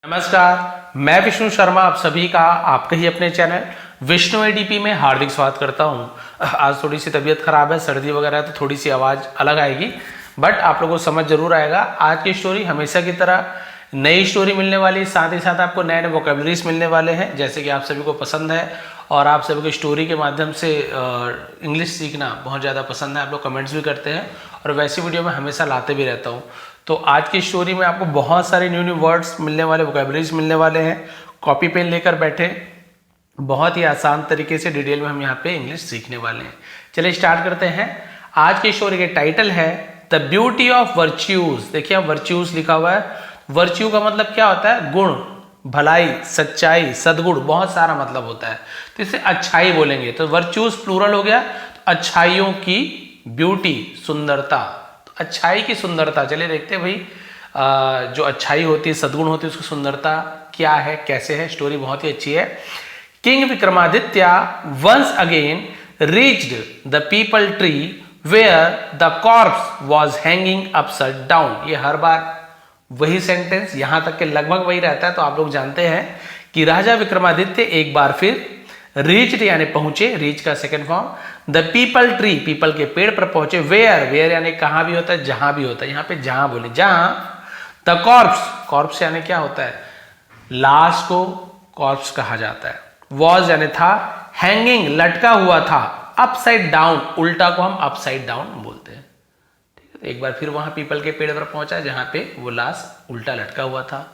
नमस्कार, मैं विष्णु शर्मा आप सभी का आपके ही अपने चैनल विष्णु एडीपी में हार्दिक स्वागत करता हूं। आज थोड़ी सी तबीयत खराब है, सर्दी वगैरह है, तो थोड़ी सी आवाज़ अलग आएगी, बट आप लोगों को समझ जरूर आएगा। आज की स्टोरी हमेशा की तरह नई स्टोरी मिलने वाली, साथ ही साथ आपको नए नए वोकेबलरीज मिलने वाले हैं, जैसे कि आप सभी को पसंद है और आप सभी को स्टोरी के माध्यम से इंग्लिश सीखना बहुत ज़्यादा पसंद है। आप लोग कमेंट्स भी करते हैं और वैसी वीडियो में हमेशा लाते भी रहता हूँ। तो आज की स्टोरी में आपको बहुत सारे न्यू न्यू वर्ड्स मिलने वाले, वोकेबलरीज मिलने वाले हैं। कॉपी पेन लेकर बैठे, बहुत ही आसान तरीके से डिटेल में हम यहाँ पे इंग्लिश सीखने वाले हैं। चलिए स्टार्ट करते हैं। आज की स्टोरी के टाइटल है द ब्यूटी ऑफ वर्च्यूज। देखिए वर्च्यूज लिखा हुआ है। वर्च्यू का मतलब क्या होता है? गुण, भलाई, सच्चाई, सद्गुण, बहुत सारा मतलब होता है। तो इसे अच्छाई बोलेंगे, तो वर्च्यूज प्लूरल हो गया, तो अच्छाइयों की ब्यूटी, सुंदरता, तो अच्छाई की सुंदरता। चलिए देखते हैं भाई जो अच्छाई होती है, सद्गुण होती है, उसकी सुंदरता क्या है, कैसे है। स्टोरी बहुत ही अच्छी है। King Vikramaditya once again reached the peepal tree where the corpse was hanging upside down. ये हर बार वही सेंटेंस, यहां तक के लगभग वही रहता है। तो आप लोग जानते हैं कि राजा विक्रमादित्य एक बार फिर रीच्ड यानी पहुंचे, रीच का second form, the peepal tree, people के पेड़ पर पहुंचे। वेयर, वेयर यानी कहां भी होता है, जहां भी होता है। यहां पे जहां बोले, जहां द कॉर्प्स, कॉर्प्स यानी क्या होता है? लाश को कॉर्प्स कहा जाता है। वॉज यानी था, हैंगिंग लटका हुआ था, अपसाइड डाउन, उल्टा को हम अपसाइड डाउन बोलते हैं। एक बार फिर वहां पीपल के पेड़ पर पहुंचा जहां पे वो लाश उल्टा लटका हुआ था।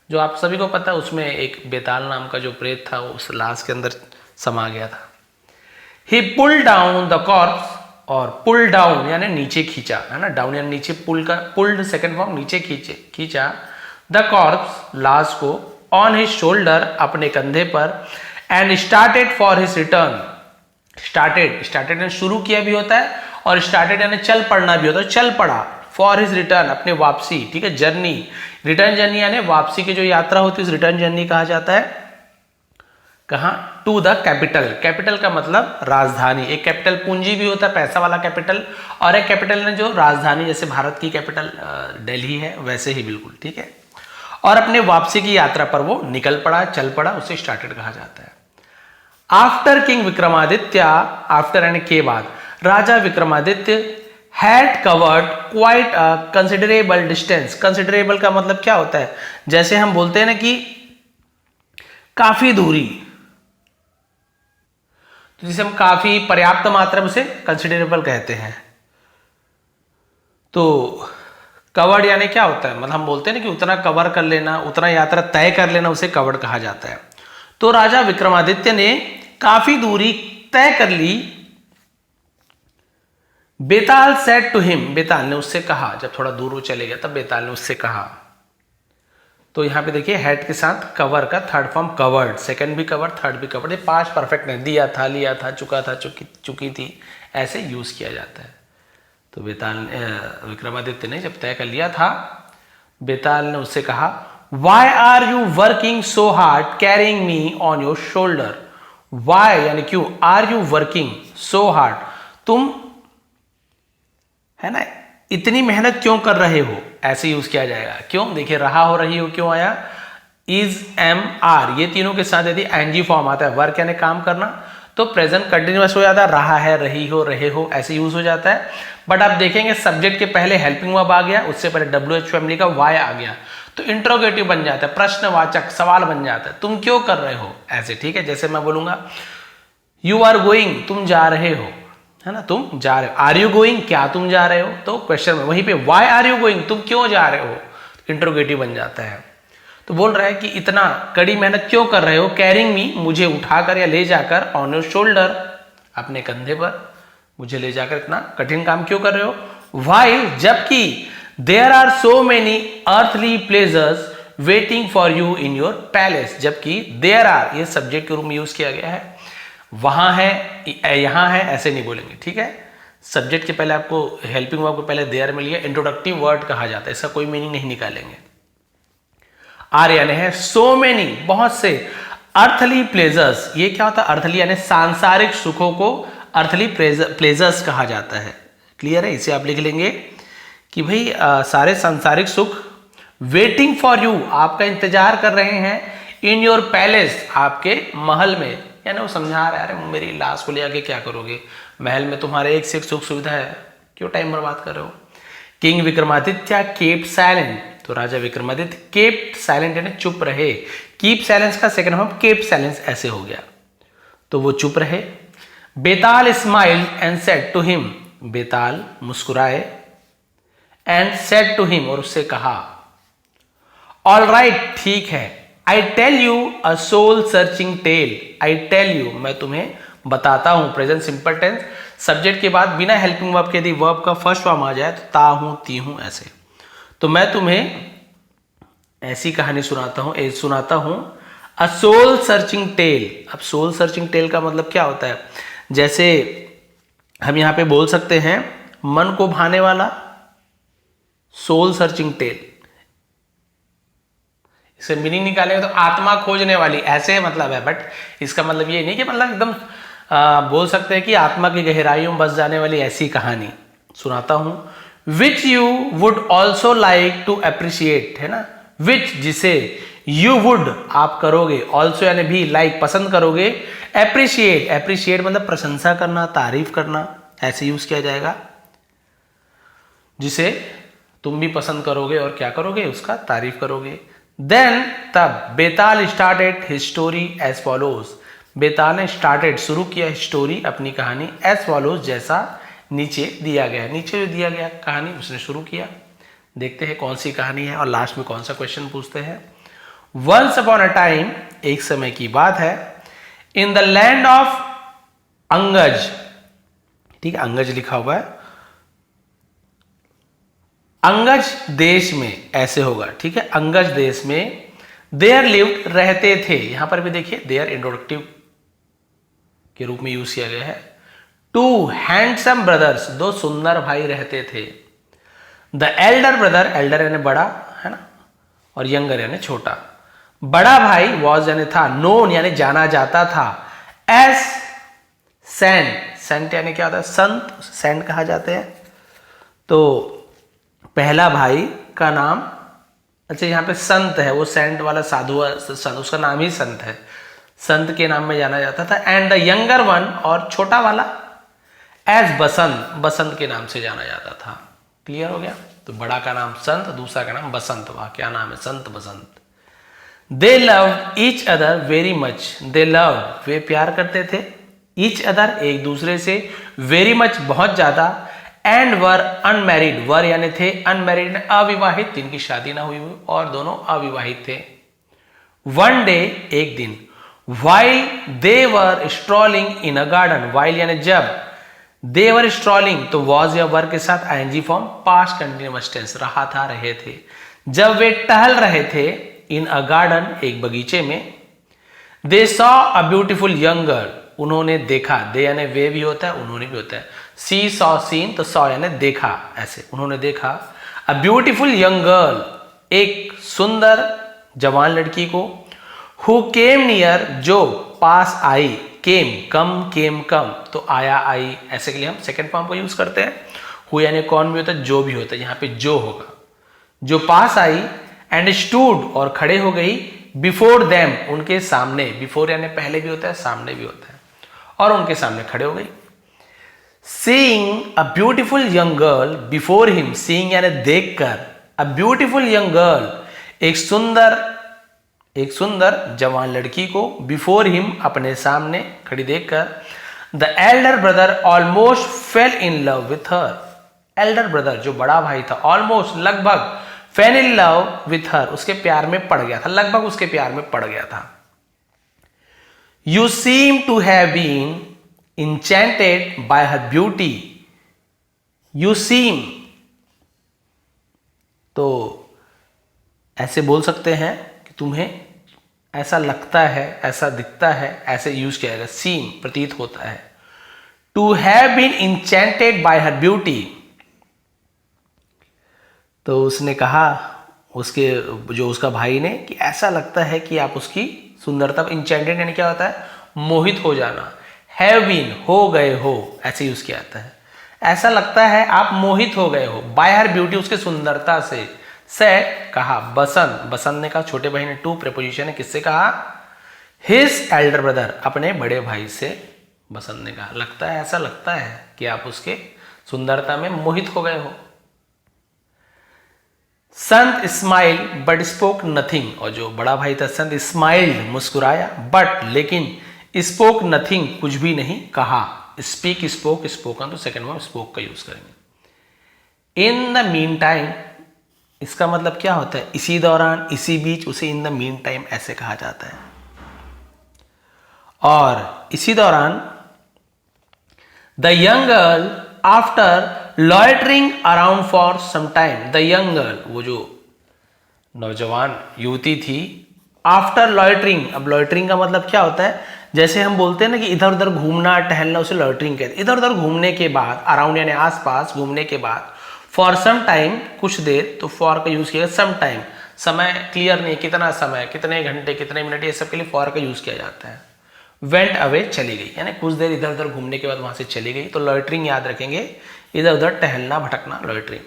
जो आप सभी को पता है, उसमें एक बेताल नाम का जो प्रेत था वो उस लाश के अंदर समा गया था। ही पुल डाउन द कॉर्प्स, और पुल डाउन यानी नीचे खींचा, है ना। डाउन यानी नीचे, पुल का पुल्ड सेकंड फॉर्म, नीचे खींचा। द कॉर्प्स, लाश को, ऑन हिज शोल्डर, अपने कंधे पर, and started for his return. Started यानी शुरू किया भी होता है, और स्टार्टेड यानी चल पड़ना भी होता है, चल पड़ा। फॉर हिज रिटर्न, अपने वापसी, ठीक है। जर्नी, रिटर्न जर्नी यानी वापसी की जो यात्रा होती है उस रिटर्न जर्नी कहा जाता है। कहां? To the capital. कैपिटल का मतलब राजधानी। एक कैपिटल पूंजी भी होता है, पैसा वाला कैपिटल, और एक कैपिटल ने जो राजधानी, जैसे भारत की कैपिटल दिल्ली है, वैसे ही बिल्कुल, ठीक है। और अपने वापसी की यात्रा पर वो निकल पड़ा, चल पड़ा, उसे स्टार्टेड कहा जाता है। आफ्टर किंग विक्रमादित्य, आफ्टर यानी के बाद, राजा Vikramaditya had covered quite a considerable distance. Considerable का मतलब क्या होता है? जैसे हम बोलते हैं ना कि काफी दूरी, तो जिसे हम काफी, पर्याप्त मात्रा में, उसे कंसिडरेबल कहते हैं। तो कवर्ड यानी क्या होता है? मतलब हम बोलते हैं ना कि उतना कवर कर लेना, उतना यात्रा तय कर लेना, उसे कवर्ड कहा जाता है। तो राजा विक्रमादित्य ने काफी दूरी तय कर ली। बेताल सेड टू हिम, बेताल ने उससे कहा, जब थोड़ा दूर वो चले गया तब बेताल ने उससे कहा। तो यहां पे देखिए हैड के साथ कवर का थर्ड फॉर्म कवर्ड, सेकंड भी कवर, थर्ड भी कवर्ड। ये पास्ट परफेक्ट नहीं, दिया था, लिया था, चुका था, चुकी थी, ऐसे यूज किया जाता है। तो बेताल विक्रमादित्य ने जब तय कर लिया था, बेताल ने उससे कहा, why are you working so hard carrying me on your shoulder. Why यानी क्यों, are you working so hard, तुम, है ना, इतनी मेहनत क्यों कर रहे हो, ऐसे यूज किया जाएगा। क्यों? देखिए रहा हो, रही हो, क्यों आया? इज, एम, आर, ये तीनों के साथ यदि एनजी फॉर्म आता है, वर्क यानी काम करना, तो प्रेजेंट कंटिन्यूअस हो जाता है। रहा है, रही हो, रहे हो, ऐसे यूज हो जाता है। बट आप देखेंगे सब्जेक्ट के पहले हेल्पिंग वर्ब आ गया, उससे पहले WH फैमिली का वाई आ गया, तो इंट्रोगेटिव बन जाता है, प्रश्नवाचक, सवाल बन जाता है। तुम क्यों कर रहे हो, ऐसे, ठीक है। जैसे मैं बोलूंगा यू आर गोइंग, तुम जा रहे हो, है ना, तुम जा रहे हो। आर यू गोइंग, क्या तुम जा रहे हो, तो क्वेश्चन में। वहीं पे वाई आर यू गोइंग, तुम क्यों जा रहे हो, इंट्रोगेटिव बन जाता है। तो बोल रहा है कि इतना कड़ी मेहनत क्यों कर रहे हो, कैरिंग मी, मुझे उठाकर या ले जाकर, ऑन योर शोल्डर, अपने कंधे पर, मुझे ले जाकर इतना कठिन काम क्यों कर रहे हो। व्हाइल, जबकि, there are so many earthly pleasures waiting for you in your palace, जबकि देयर आर, ये सब्जेक्ट के रूप में यूज किया गया है। वहां है, यहां है, ऐसे नहीं बोलेंगे, ठीक है। सब्जेक्ट के पहले आपको हेल्पिंग वर्ब को पहले देयर में लिया, इंट्रोडक्टिव वर्ड कहा जाता है, इसका कोई मीनिंग नहीं निकालेंगे। आर यानी है सो मेनी, बहुत से, अर्थली प्लेजर्स, ये क्या होता है? अर्थली यानी सांसारिक सुखों को अर्थली प्लेजर्स कहा जाता है। क्लियर है? इसे आप लिख लेंगे कि भाई सारे सांसारिक सुख वेटिंग फॉर यू, आपका इंतजार कर रहे हैं, इन योर पैलेस, आपके महल में। यानी वो समझा रहा है अरे मेरी लाश को ले आके क्या करोगे, महल में तुम्हारे एक से एक सुख सुविधा है, क्यों टाइम बर्बाद कर रहे हो। किंग विक्रमादित्य केप्ट साइलेंट, तो राजा विक्रमादित्य केप्ट साइलेंट यानी चुप रहे। कीप साइलेंस का सेकंड फॉर्म केप्ट साइलेंस ऐसे हो गया, तो वो चुप रहे। Betal smiled and said to him, Betal मुस्कुराए, एंड सेड टू हिम और उससे कहा, ऑल राइट ठीक है, I tell you a soul searching tale, I tell you मैं तुम्हें बताता हूं। प्रेजेंट सिंपल टेंस, सब्जेक्ट के बाद बिना हेल्पिंग वर्ब के यदि वर्ब का फर्स्ट फॉर्म आ जाए तो ता हूं ती हूं ऐसे, तो मैं तुम्हें ऐसी कहानी सुनाता हूं अ सोल सर्चिंग टेल। अब सोल सर्चिंग टेल का मतलब क्या होता है, जैसे हम यहां पे बोल सकते हैं मन को भाने वाला सोल सर्चिंग टेल, इसे मीनिंग निकालेंगे तो आत्मा खोजने वाली, ऐसे मतलब है। बट इसका मतलब ये नहीं कि मतलब एकदम बोल सकते हैं कि आत्मा की गहराइयों में बस जाने वाली ऐसी कहानी सुनाता हूं। Which you would also like to appreciate, है ना, विच जिसे, यू वुड आप करोगे, ऑल्सो यानी भी, लाइक पसंद करोगे, अप्रिशिएट, अप्रिशिएट मतलब प्रशंसा करना, तारीफ करना, ऐसे यूज किया जाएगा, जिसे तुम भी पसंद करोगे और क्या करोगे, उसका तारीफ करोगे। देन तब Betal started his story as follows, Betal ने स्टार्टेड शुरू किया स्टोरी अपनी कहानी एज फॉलोज जैसा नीचे दिया गया, नीचे जो दिया गया कहानी उसने शुरू किया। देखते हैं कौन सी कहानी है और लास्ट में कौन सा क्वेश्चन पूछते हैं। वंस अपॉन अ टाइम, एक समय की बात है, इन द लैंड ऑफ अंगज, ठीक है अंगज लिखा हुआ है, अंगज देश में ऐसे होगा, ठीक है, अंगज देश में देयर लिव्ड रहते थे, यहां पर भी देखिए देयर इंट्रोडक्टिव के रूप में यूज किया गया है। टू हैंडसम ब्रदर्स, दो सुंदर भाई रहते थे। द एल्डर ब्रदर, एल्डर यानी बड़ा, है ना, और यंगर यानी छोटा। बड़ा भाई वॉज यानी था, नोन यानी जाना जाता था, एज सेंट, सेंट यानी क्या होता है, संत, सेंट कहा जाते हैं। तो पहला भाई का नाम, अच्छा यहाँ पे संत है, वो सेंट वाला साधु, संत, उसका नाम ही संत है, संत के नाम में जाना जाता था। एंड द यंगर वन, और छोटा वाला, एज बसंत, बसंत के नाम से जाना जाता था। क्लियर हो गया, तो बड़ा का नाम संत, दूसरा का नाम बसंत, वाह क्या नाम है, Sant Basant. They love each other very much, they love वे प्यार करते थे, ईच अदर एक दूसरे से, वेरी मच बहुत ज्यादा, एंड वर अनमैरिड, वर यानी थे, अनमैरिड अविवाहित, जिनकी शादी ना हुई और दोनों अविवाहित थे। वन डे एक दिन, while they were strolling in a garden, while यानी जब, दे वर स्ट्रॉलिंग तो वॉज या वर के साथ ING form past continuous tense, रहा था रहे थे, जब वे टहल रहे थे, इन अ गार्डन एक बगीचे में, they saw a beautiful young girl, उन्होंने देखा, दे यानी वे भी होता है, उन्होंने भी होता है, सी सॉ सीन, तो सॉ यानी देखा, ऐसे उन्होंने देखा, अ ब्यूटीफुल यंग गर्ल एक सुंदर जवान लड़की को, हु केम नियर जो पास आई, केम कम, केम कम, तो आया आई, ऐसे के लिए हम सेकेंड फॉर्म को यूज करते हैं। हु यानी कौन भी होता है, जो भी होता है, यहाँ पे जो होगा, जो पास आई, एंड स्टूड और खड़े हो गई, बिफोर देम उनके सामने, बिफोर यानी पहले भी होता है, सामने भी होता है, और उनके सामने खड़े हो गई। Seeing a beautiful young girl before him, seeing यानी देखकर, अ ब्यूटीफुल यंग गर्ल एक सुंदर जवान लड़की को, बिफोर हिम अपने सामने खड़ी देखकर, the elder brother almost fail in love with her, Elder brother जो बड़ा भाई था, ऑलमोस्ट लगभग, fail in love with her उसके प्यार में पड़ गया था, लगभग उसके प्यार में पड़ गया था। You seem to have been enchanted by her beauty, you seem तो ऐसे बोल सकते हैं कि तुम्हें ऐसा लगता है, ऐसा दिखता है, ऐसे यूज किया जाएगा, सीम प्रतीत होता है। To have been enchanted by her beauty, तो उसने कहा, उसके जो उसका भाई ने, कि ऐसा लगता है कि आप उसकी सुंदरता, इंचेंटेड यानी क्या होता है, मोहित हो जाना, हैव बीन हो गए हो, ऐसे यूज किया जाता है, ऐसा लगता है आप मोहित हो गए हो, बाय हर ब्यूटी उसके सुंदरता से, सेड कहा, बसंत, बसंत ने कहा छोटे भाई ने, टू प्रेपोजिशन है, किससे कहा, हिज एल्डर ब्रदर, अपने बड़े भाई से बसंत ने कहा। लगता है, ऐसा लगता है कि आप उसके सुंदरता में मोहित हो गए हो। संत स्माइल बट स्पोक नथिंग, और जो बड़ा भाई था संत स्माइल्ड, मुस्कुराया, बट लेकिन स्पोक नथिंग, कुछ भी नहीं कहा। स्पीक, स्पोक, स्पोकन, तो सेकंड में स्पोक का यूज करेंगे। इन द मीन टाइम, इसका मतलब क्या होता है, इसी दौरान, इसी बीच, उसे इन द मीन टाइम ऐसे कहा जाता है। और इसी दौरान the young girl after loitering around for some time, the young girl, वो जो नौजवान युवती थी, आफ्टर लॉयटरिंग, अब लॉयटरिंग का मतलब क्या होता है, जैसे हम बोलते हैं ना कि इधर उधर घूमना टहलना, उसे लॉयटरिंग कहते हैं। इधर उधर घूमने के बाद, अराउंड यानी आसपास घूमने के बाद, फॉर सम टाइम, कुछ देर, तो फॉर का यूज किया, सम टाइम, समय क्लियर नहीं, कितना समय, कितने घंटे, कितने मिनट, ये सब के लिए फॉर का यूज किया जाता है। वेंट अवे, चली गई, यानी कुछ देर इधर उधर घूमने के बाद वहां से चली गई, तो लॉयटरिंग याद रखेंगे, इधर उधर टहलना भटकना, लॉयटरिंग।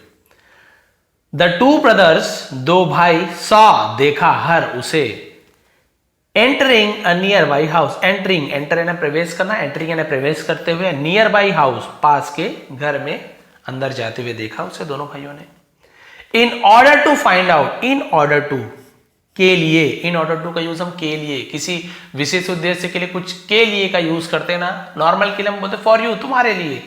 द टू ब्रदर्स, दो भाई, सॉ, देखा, हर, उसे, entering a near by house, entering, enter यानी प्रवेश करना, एंटरिंग यानी प्रवेश करते हुए, नियर बाई हाउस, पास के घर में अंदर जाते हुए देखा उसे दोनों भाइयों ने। In order to find out, in order to, के लिए, इन ऑर्डर टू का यूज हम के लिए, किसी विशेष उद्देश्य के लिए कुछ के लिए का यूज करते हैं ना, नॉर्मल के लिए हम बोलते फॉर यू, तुम्हारे लिए,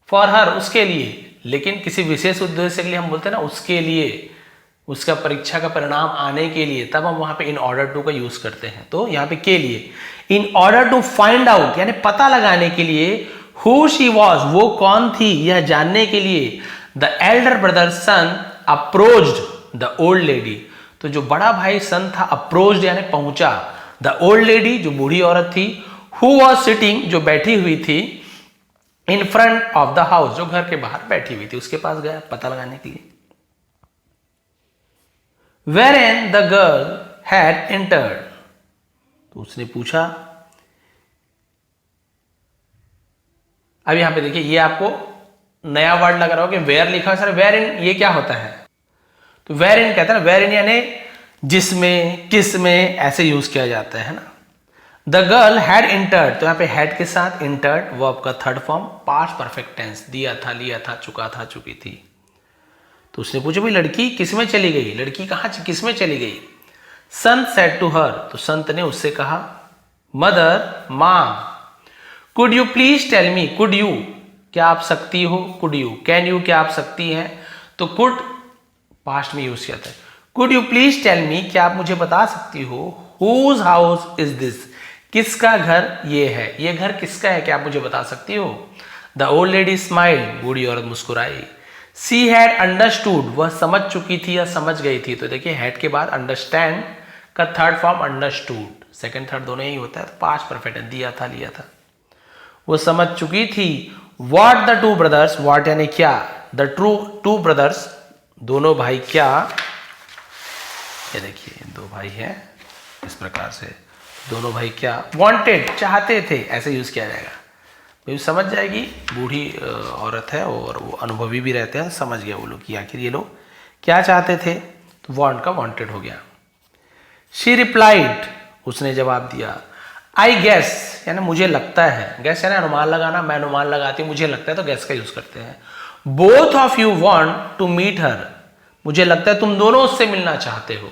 फॉर हर, उसके लिए, लेकिन किसी विशेष उद्देश्य के लिए हम बोलते हैं ना उसके लिए, उसका परीक्षा का परिणाम आने के लिए, तब हम वहां पे इन ऑर्डर टू का यूज करते हैं। तो यहाँ पे के लिए, in order to find out यानी पता लगाने के लिए, हु शी वॉज, वो कौन थी, यह जानने के लिए, the elder brother son approached the old lady, तो जो बड़ा भाई सन था, अप्रोच्ड यानी पहुंचा, द ओल्ड लेडी, जो बूढ़ी औरत थी, हु वॉज सिटिंग, जो बैठी हुई थी, in front of the house, जो घर के बाहर बैठी हुई थी, उसके पास गया पता लगाने के लिए। Wherein the girl had entered, तो उसने पूछा। अब यहां पे देखिए, ये आपको नया वर्ड लग रहा हो कि वेयर लिखा है, सर वेयर इन ये क्या होता है, तो वेयर इन कहते हैं ना, वेयर इन यानी जिसमें, किस में, ऐसे यूज किया जाता है ना। द गर्ल हैड एंटर्ड, तो यहां पे हैड के साथ एंटर्ड वर्ब का third form, past perfect tense, दिया था, लिया था, चुका था, चुकी थी। तो उसने पूछा भाई लड़की किस में चली गई, लड़की कहाँ किस में चली गई। संत सेड टू हर, तो संत ने उससे कहा, मदर, माँ, could you please tell me, could you क्या आप सकती हो, कुड यू, कैन यू क्या आप सकती हैं, तो कुड पास्ट में यूज किया था, could you please tell me क्या आप मुझे बता सकती हो, हुज हाउस इज दिस, किसका घर ये है, ये घर किसका है, क्या आप मुझे बता सकती हो। द ओल्ड लेडी स्माइल, बूढ़ी औरत मुस्कुराई। सी हैड अंडरस्टूड, वह समझ चुकी थी या समझ गई थी, तो देखिए हैड के बाद अंडरस्टैंड का third form understood, second third दोनों यही होता है, तो पास्ट परफेक्ट है, दिया था, लिया था, वो समझ चुकी थी। What the two brothers, what यानी क्या, द टू ब्रदर्स, दोनों भाई क्या, ये देखिए दो भाई हैं इस प्रकार से, दोनों भाई क्या, वांटेड चाहते थे, ऐसे यूज किया जाएगा, भाई समझ जाएगी, बूढ़ी औरत है और वो अनुभवी भी रहते हैं, समझ गया वो लोग कि आखिर ये लोग क्या चाहते थे, तो वांट का वांटेड हो गया। शी रिप्लाइड, उसने जवाब दिया, आई गैस यानी मुझे लगता है, गैस यानी अनुमान लगाना, मैं अनुमान लगाती हूँ, मुझे लगता है, तो गैस का यूज करते हैं। Both of you want to meet her, मुझे लगता है तुम दोनों उससे मिलना चाहते हो।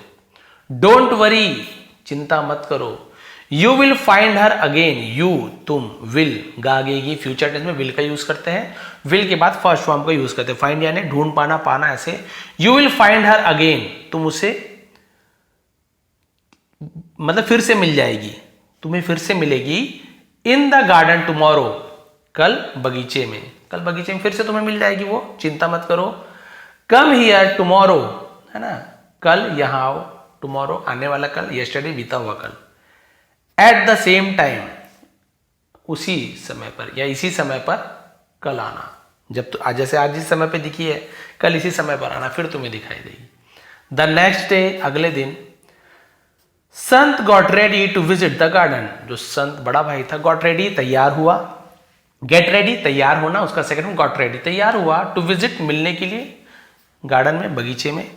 डोंट वरी, चिंता मत करो। You will find her again, you तुम, विल गागेगी, फ्यूचर टेंस में विल का यूज करते हैं, विल के बाद फर्स्ट फॉर्म का यूज करते हैं, फाइंड यानी ढूंढ पाना, पाना, ऐसे। You will find her again, तुम उसे मतलब फिर से मिल जाएगी, तुम्हें फिर से मिलेगी। इन द गार्डन टुमारो, कल बगीचे में, कल बगीचे में फिर से तुम्हें मिल जाएगी वो, चिंता मत करो। कम हियर टुमारो, है ना, कल यहां आओ, टुमारो आने वाला कल, यस्टरडे बीता हुआ कल। एट द सेम टाइम, उसी समय पर या इसी समय पर कल आना, जब तो आज जैसे आज इस समय पे दिखी है, कल इसी समय पर आना, फिर तुम्हें दिखाई देगी। द नेक्स्ट डे, अगले दिन, Sant got ready to visit the garden, जो संत बड़ा भाई था, गॉट रेडी तैयार हुआ, गेट रेडी तैयार होना, उसका सेकंड में गॉट रेडी तैयार हुआ, टू विजिट मिलने के लिए, गार्डन में बगीचे में।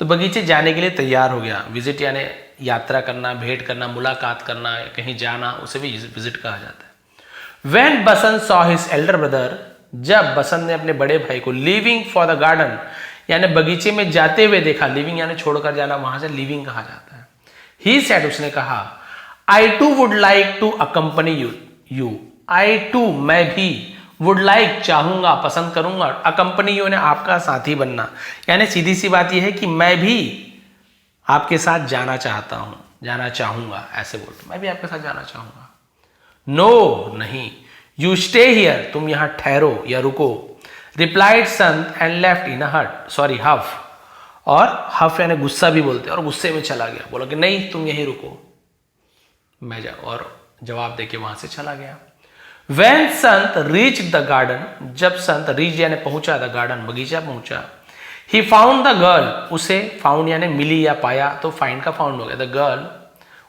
तो बगीचे जाने के लिए तैयार हो गया। विजिट यानी यात्रा करना, भेंट करना, मुलाकात करना, कहीं जाना, उसे भी विजिट कहा जाता है। When Basant saw his elder brother, जब बसंत ने अपने बड़े भाई को लिविंग फॉर द गार्डन यानी बगीचे में जाते हुए देखा, लिविंग यानी छोड़कर जाना, वहां से लिविंग कहा जाता है। ही सेड, उसने कहा, I too would like to accompany you, I too मैं भी, वुड लाइक चाहूंगा, पसंद करूंगा, अकम्पनी यू ने आपका साथी बनना, यानी सीधी सी बात यह है कि मैं भी आपके साथ जाना चाहता हूं, जाना चाहूंगा, ऐसे बोलते, मैं भी आपके साथ जाना चाहूंगा। नो नहीं, यू स्टे हियर, तुम यहां ठहरो या रुको, replied Sant and left in हट, सॉरी हफ, और हफ यानी गुस्सा भी बोलते हैं, और गुस्से में चला गया, बोला कि नहीं तुम यहीं रुको, मैं जा, और जवाब देके वहां से चला गया। When Sant reach the garden, जब संत रीच यानी पहुंचा, द गार्डन बगीचा पहुंचा, ही फाउंड द गर्ल, उसे फाउंड यानी मिली या पाया, तो फाइंड का फाउंड हो गया, द गर्ल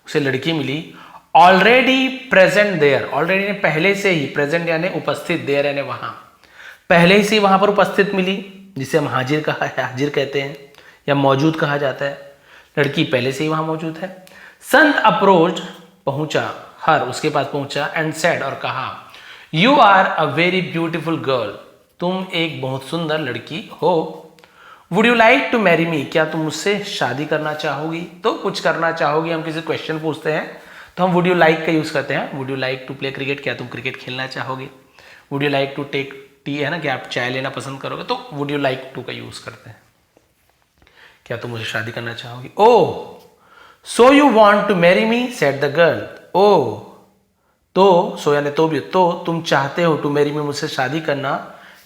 उसे लड़की मिली, ऑलरेडी प्रेजेंट देयर, ऑलरेडी पहले से ही, प्रेजेंट यानी उपस्थित, देयर यानी वहां, पहले ही से वहां पर उपस्थित मिली, जिसे हम हाजिर कहा है, हाजिर कहते हैं या मौजूद कहा जाता है, लड़की पहले से ही वहां मौजूद है। संत अप्रोच पहुंचा, हर उसके पास पहुंचा, एंड सेड और कहा, you are a very beautiful girl, तुम एक बहुत सुंदर लड़की हो, would you like to marry me, क्या तुम मुझसे शादी करना चाहोगी, तो कुछ करना चाहोगी, हम किसी क्वेश्चन पूछते हैं तो हम वुड यू लाइक का यूज करते हैं, would you like to play cricket, क्या तुम क्रिकेट खेलना चाहोगे, would you like to take tea है ना कि आप चाय लेना पसंद करोगे, तो वुड यू लाइक टू का यूज करते हैं, क्या तुम मुझे शादी करना चाहोगी। Oh so you want to marry me, said the girl, oh तो, सो यानी तो भी, तो तुम चाहते हो, टू मैरी मी मुझसे शादी करना,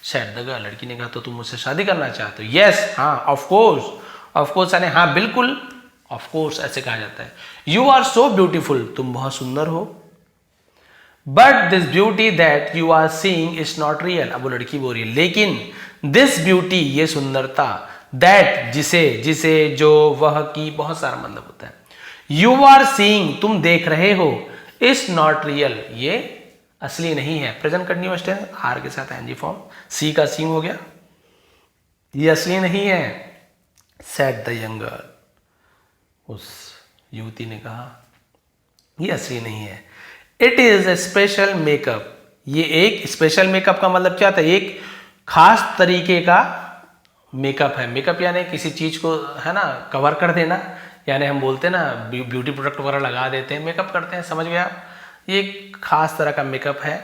सेड द गर्ल लड़की ने कहा, तो तुम मुझसे शादी करना चाहते हो, यस हाँ, ऑफ कोर्स, ऑफ कोर्स यानी हाँ बिल्कुल, ऑफ कोर्स ऐसे कहा जाता है। यू आर सो ब्यूटीफुल, तुम बहुत सुंदर हो, but this beauty that you are seeing is not real, अब वो लड़की बोल रही है, लेकिन दिस ब्यूटी ये सुंदरता, दैट जिसे, जिसे जो, वह की, बहुत सारा मतलब होता है, यू आर सीइंग तुम देख रहे हो, इज नॉट रियल ये असली नहीं है, प्रेजेंट कंटिन्यूअस टेंस आर के साथ एनजी फॉर्म, सी का सींग हो गया, ये असली नहीं है, सेड द यंग गर्ल, उस युवती ने कहा ये असली नहीं है, it is a special makeup, ये एक स्पेशल मेकअप का मतलब क्या था, एक खास तरीके का मेकअप है, मेकअप यानी किसी चीज को है ना कवर कर देना, यानी हम बोलते हैं ना ब्यूटी प्रोडक्ट वगैरह लगा देते हैं, मेकअप करते हैं, समझ गया, ये एक खास तरह का मेकअप है,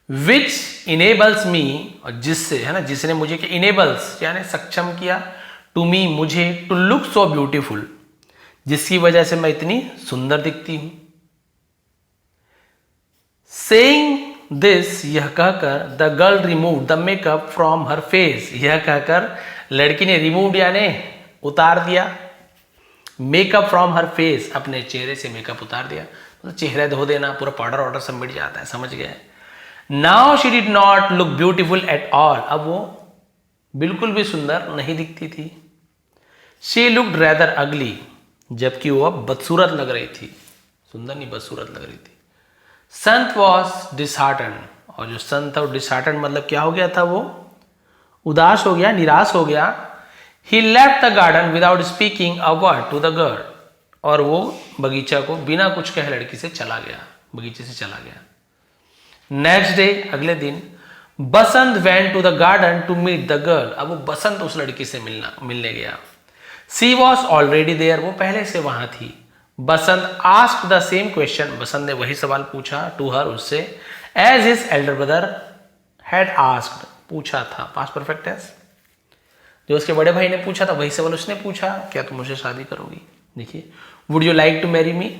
विच इनेबल्स मी, और जिससे है ना, जिसने मुझे इनेबल्स यानी सक्षम किया, टू मी मुझे, टू लुक सो ब्यूटीफुल, जिसकी वजह से मैं इतनी सुंदर दिखती हूं। सेइंग दिस, यह कहकर, the girl remove the makeup from her face, यह कहकर लड़की ने रिमूव यानी उतार दिया, मेकअप फ्रॉम हर फेस, अपने चेहरे से मेकअप उतार दिया, तो चेहरा धो देना, पूरा पाउडर वाउडर सब मिट जाता है, समझ गए। Now she did not look beautiful at all, अब वो बिल्कुल भी सुंदर नहीं दिखती थी। शी लुक्ड रैदर अगली, जबकि वो अब बदसूरत लग रही थी, सुंदर नहीं बदसूरत लग रही थी। संत वॉज डिसहार्टन, और जो संत था वो डिसहार्टन मतलब क्या हो गया था, वो उदास हो गया, निराश हो गया। He left the garden without speaking a word to the girl, और वो बगीचा को बिना कुछ कहे लड़की से चला गया, बगीचे से चला गया। नेक्स्ट डे, अगले दिन, Basant went to the garden to meet the girl, अब वो बसंत उस लड़की से मिलने गया। सी वॉज ऑलरेडी देयर, वो पहले से वहां थी। Basant asked the same question, Basant ने वही सवाल पूछा, टू हर उससे, as his elder brother had asked, पूछा था, पास्ट परफेक्ट टेंस, जो उसके बड़े भाई ने पूछा था वही सवाल उसने पूछा, क्या तुम मुझसे शादी करोगी। देखिए, would you like to marry me,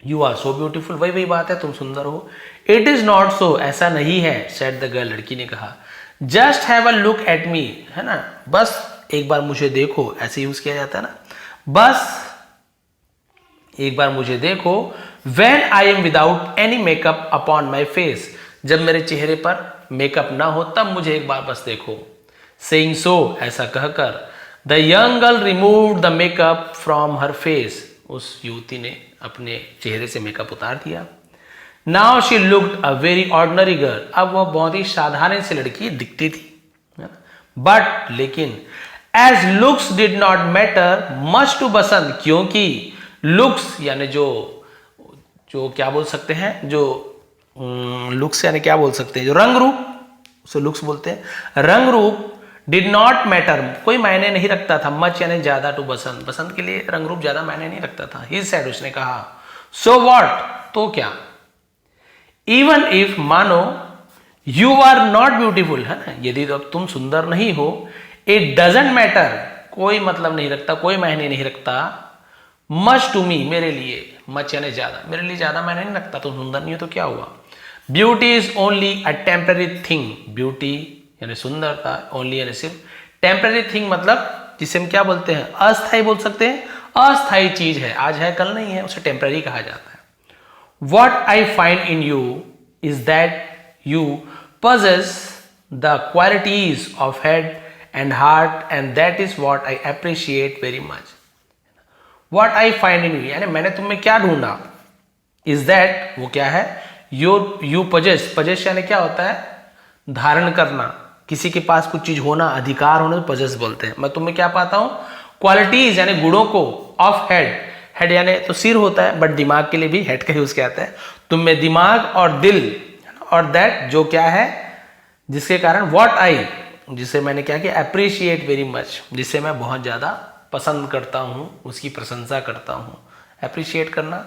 you are so beautiful, वही बात है, तुम सुंदर हो। इट इज नॉट सो, ऐसा नहीं है, सेड द गर्ल, लड़की ने कहा। Just have a look at me, है ना, बस एक बार मुझे देखो, ऐसे यूज किया जाता है ना, बस एक बार मुझे देखो। When I am without any makeup upon my face, जब मेरे चेहरे पर मेकअप ना हो तब मुझे एक बार बस देखो। सेइंग सो, ऐसा कहकर, the young girl removed the makeup from her face, उस युवती ने अपने चेहरे से मेकअप उतार दिया। Now she looked a very ordinary girl, अब वह बहुत ही साधारण सी लड़की दिखती थी, बट लेकिन as looks did not matter much to Basant, क्योंकि लुक्स यानी जो क्या बोल सकते हैं, जो लुक्स यानी क्या बोल सकते हैं, जो रंग रूप, उसे लुक्स बोलते हैं। रंग रूप डिड नॉट मैटर, कोई मायने नहीं रखता था, मच यानी ज्यादा, टू बसंत, बसंत के लिए रंग रूप ज्यादा मायने नहीं रखता था। ही सेड, उसने कहा। सो व्हाट, तो क्या। इवन इफ, मानो, यू आर नॉट ब्यूटीफुल, है ना, यदि तो तुम सुंदर नहीं हो, इट डजेंट मैटर, कोई मतलब नहीं रखता, कोई मायने नहीं रखता, मच टू मी, मेरे लिए, मच यानी ज्यादा, मेरे लिए ज्यादा मायने नहीं रखता, तुम सुंदर नहीं हो तो क्या हुआ। Beauty is only a temporary thing, beauty यानी सुंदरता, ओनली यानी सिर्फ, टेम्पररी थिंग मतलब जिसे हम क्या बोलते हैं, अस्थाई बोल सकते हैं, अस्थाई चीज है, आज है कल नहीं है, उसे टेम्पररी कहा जाता है। What I find in you is that you possess the qualities of head and heart, and that is what I appreciate very much. What I find in you, यानी मैंने तुम में क्या ढूंढा, is that, वो क्या है, you possess यानी क्या होता है, धारण करना, किसी के पास कुछ चीज होना, अधिकार होना, तो possess बोलते हैं। मैं तुम में क्या पाता हूं, क्वालिटीज यानी गुणों को, ऑफ हेड, हेड यानी तो सिर होता है, बट दिमाग के लिए भी हेड का यूज किया जाता है, तुम में दिमाग और दिल, और दैट जो क्या है, जिसके कारण, व्हाट आई, जिसे मैंने क्या किया, अप्रिशिएट वेरी मच, जिसे मैं बहुत ज्यादा पसंद करता हूं, उसकी प्रशंसा करता हूं, अप्रिशिएट करना।